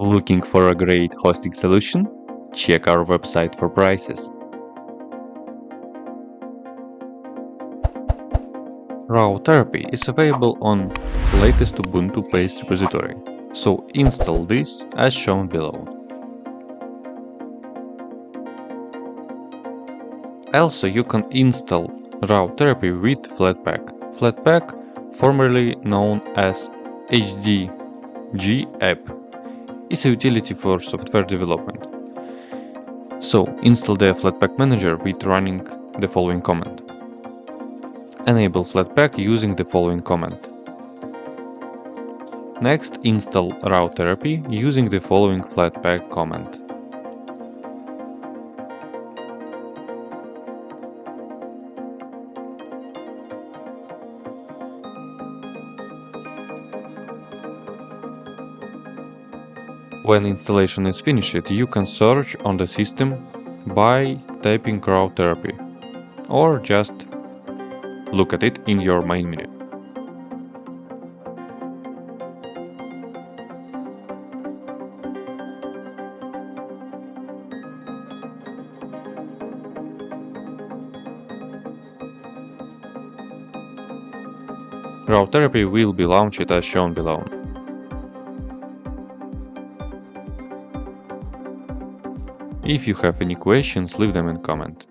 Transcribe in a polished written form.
Looking for a great hosting solution? Check our website for prices. rawtherapee is available on latest Ubuntu-based repository, so install this as shown below. Also, you can install rawtherapee with flatpak. Flatpak, formerly known as HDG app, is a utility for software development. So, install the Flatpak manager with running the following command. Enable Flatpak using the following command. Next, install rawtherapee using the following flatpak command. When installation is finished, you can search on the system by typing rawtherapee, or just look at it in your main menu. rawtherapee will be launched as shown below. If you have any questions, leave them in comment.